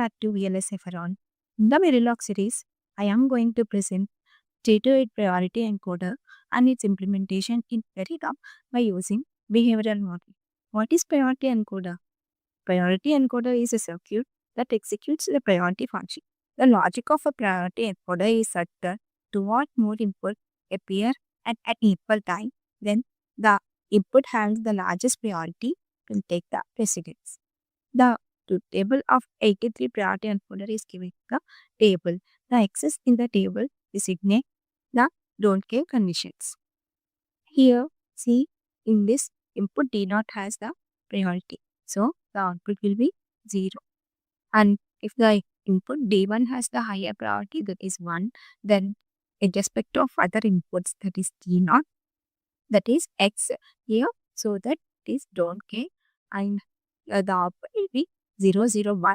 back to VLSI for all. In the Verilog series, I am going to present J2 priority encoder and its implementation in Verilog by using behavioral model. What is priority encoder? Priority encoder is a circuit that executes the priority function. The logic of a priority encoder is such that two or more input appear at equal time, then the input has the largest priority will take the precedence. The truth table of 83 priority encoder is giving the table. The access in the table designate the don't care conditions. Here, see, in this input D0 has the priority. So, the output will be 0. And if the input D1 has the higher priority, that is 1, then in respect of other inputs, that is D0, that is X here, so that is don't care, and the output will be 0, 0, 1.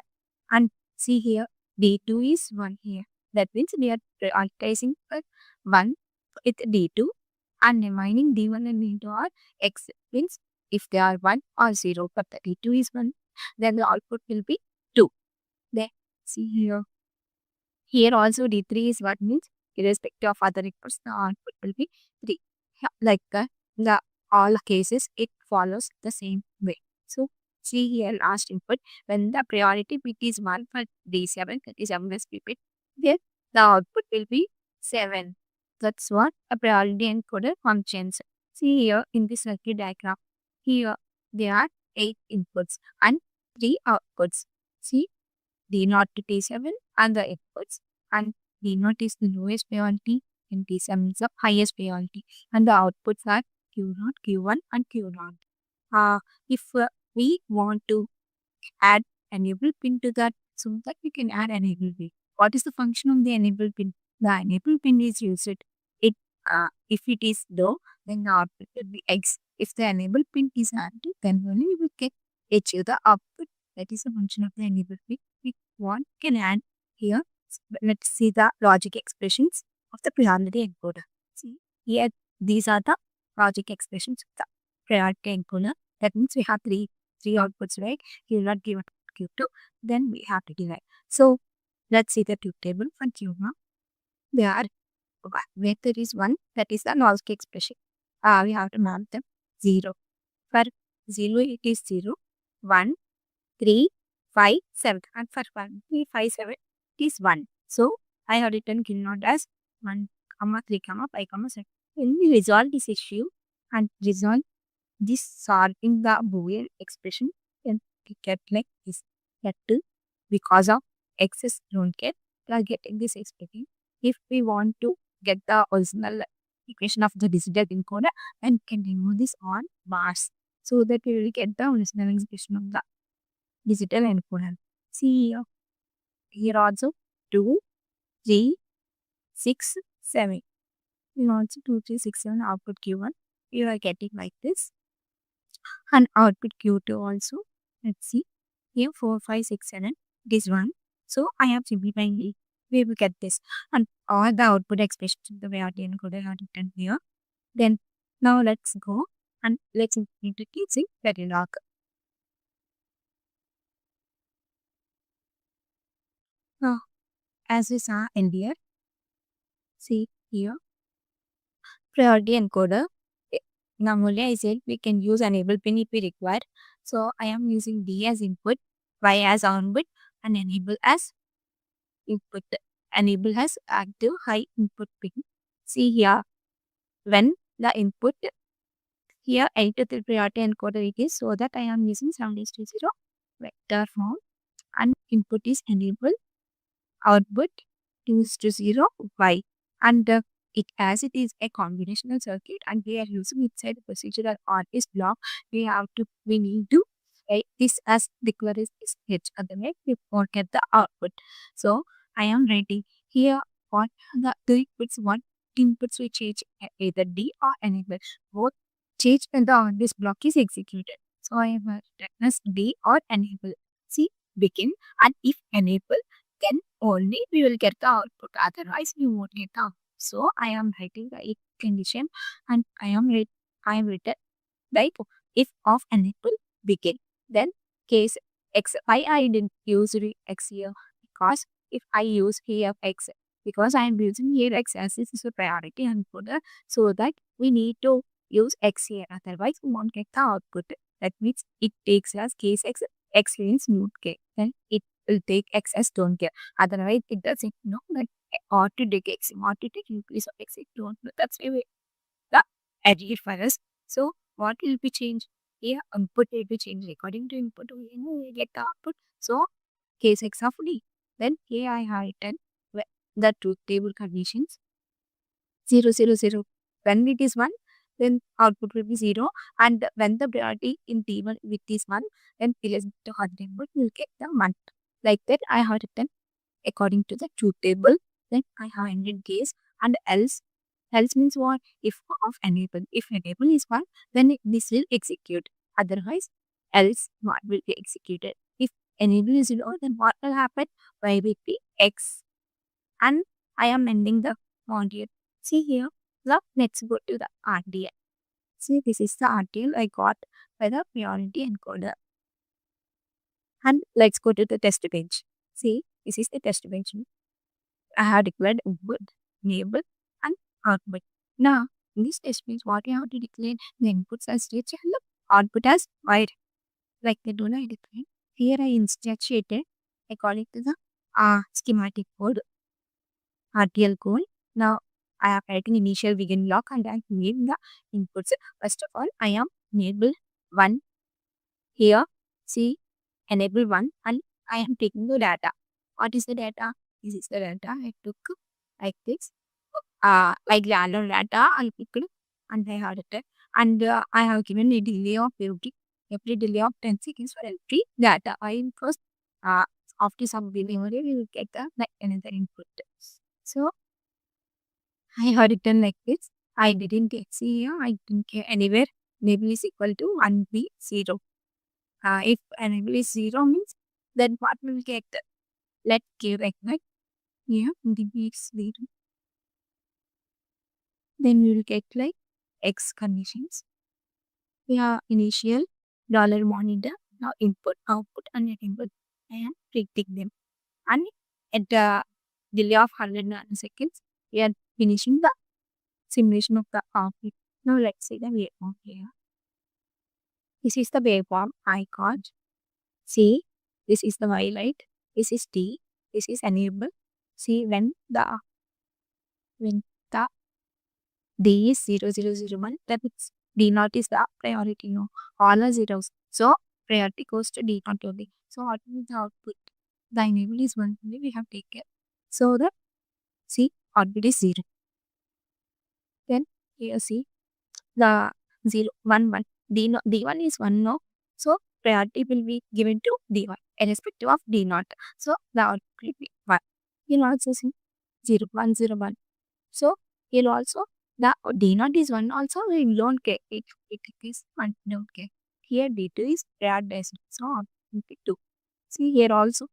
And see here, D2 is 1 here. That means we are prioritizing 1 with D2 and remaining D1 and D2 are X. Means if they are 1 or 0, but the D2 is 1, then the output will be 2. There, see here. Here also D3 is what means irrespective of other inputs, the output will be 3. Like the all cases, it follows the same way. So, see here last input, when the priority bit is 1 for D7, that is MS bit, then the output will be 7. That's what a priority encoder functions. See here in the circuit diagram, here there are 8 inputs and 3 outputs. See, D0 to T7 and the inputs, and D0 is the lowest priority and T7 is the highest priority, and the outputs are Q0, Q1 and Q0. If we want to add enable pin to that, so that we can add enable pin. What is the function of the enable pin? The enable pin is used. If it is low, then the output will be X. If the enable pin is active, then only we will get achieve the output. That is the function of the enable pin. We can add here. Let's see the logic expressions of the priority encoder. See here, these are the logic expressions of the priority encoder. That means we have three outputs, right? Q0, Q1, Q2. Then we have to divide. So let's see the truth table for Q1. Where there is 1, that is the logic expression. We have to map them 0. For 0, it is 0, 1, 3, 5, 7. And for 1, 3, 5, 7, it is 1. So, I have written Q0 as 1, 3, 5, 7. When we resolve this issue and resolve this solving the Boolean expression, then we get like this. That too, because of excess don't care, we are getting this expression. If we want to get the original equation of the digital encoder, and can remove this on bars, so that we will get the original expression of the digital encoder. See here also 2, 3, 6, 7. And also 2, 3, 6, 7 output Q1. You are getting like this. And output Q2 also. Let's see. Here 4, 5, 6, 7. This one. So I am simplifying it. We will get this. And all the output expressions of the priority encoder are written here. Then now let's go and let's implement it using Verilog. Now, as we saw earlier, see here, priority encoder. Normally I said we can use enable pin if we require. So I am using D as input, Y as output, and enable as input. Enable has active high input pin. See here, when the input here 8 to 3 priority encoder it is, so that I am using 7:0 vector form, and input is enable, output 2:0 Y, and it as it is a combinational circuit and we are using inside the procedural or is block, we need to write this as declare this H, otherwise we won't get the output. So I am writing here what the inputs, what inputs we change either D or enable. Both change when this block is executed. So I have written as D or enable. See, begin, and if enable, then only we will get the output. Otherwise, we won't get the output. So I am writing the if condition, and I am written like if of enable begin, then case X. Why I didn't use X here? Because if I use here X, because I am using here X as this is a priority encoder, so that we need to use X here. Otherwise, we won't get the output. That means it takes as case X. X means mute K. Then it will take X as don't care. Otherwise, it doesn't know that or to take X, or to take increase of X. It don't know. That's why the edit for us. So what will be changed? Here input will be changed according to input. We get the output. So case X of D. Then here I have written the truth table conditions 0, 0, 0. When it is 1, then output will be 0. And when the priority in T1 with is 1, then relation to hard input will get the 1. Like that, I have written according to the truth table. Then I have ended case and else. Else means what? If of enable. If enable is 1, then this will execute. Otherwise, else what will be executed. If enable is 0, then what will happen? Y will be X. And I am ending the module. See here. Now let's go to the RTL. See, this is the RTL I got by the priority encoder. And let's go to the test bench. See, this is the test bench. I have declared input, enable, and output. Now, in this test bench, what you have to declare the inputs as stage and the output as void. Like the donor I declared. Here I instantiated according to the schematic code, RTL code. Now, I am writing initial begin block and I am giving the inputs. First of all, I am enable 1 here. See, enable 1 and I am taking the data. What is the data? This is the data I took like this. Like random data I picked and I had it. And I have given a delay of every delay of 10 seconds for every data. I first after some memory we will get the another input. So I had written like this. I didn't get see here. I didn't care anywhere. Enable is equal to 1 be 0. If enable is 0 means then what will get? Let's give like here the is 0. Then we will get like X conditions. We have initial $monitor, now input, output, and net input. I am predicting them. And at the delay of 100 nanoseconds, we are finishing the simulation of the output. Now let's see the waveform here. This is the waveform I got. See, this is the Y light. This is T. This is enable. See, when the D is 0001, that means D naught is the priority, no, all are zeros. So priority goes to D naught only. So what is the output? The enable is 1 only, we have taken. So the see output is 0. Then here see the 0, 1, 1. D1 is 1 no. So priority will be given to D1 irrespective of D naught. So the output will be 1. You will also see 0, 1, 0, 1. So here also the D naught is 1 also we don't care. It is 1, don't care. Here D2 is prioritized. So output will be 2. See here also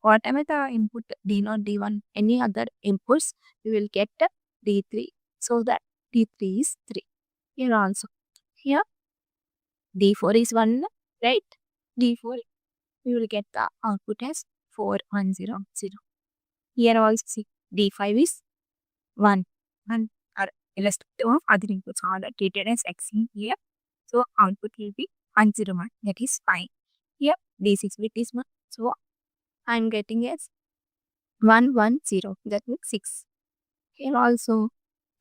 whatever the input D0, D1, any other inputs, we will get D3. So that D3 is 3. Here also. Here D4 is 1, right? D4, we will get the output as 4, 1, 0, 0. Here also see D5 is 1. And irrespective of other inputs are treated as X in here. So output will be 1, 0, 1. That is fine. Here D6 bit is 1. So I am getting as 1, 1, 0. That means 6. Here also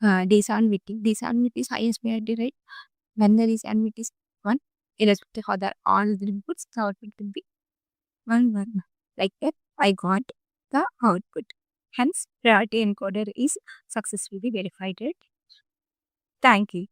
D7 bit. D7 bit is highest priority, right? When there is n bit is 1, irrespective of other all the inputs, the output will be 1, 1, 1. Like that, I got the output. Hence, priority encoder is successfully verified. Thank you.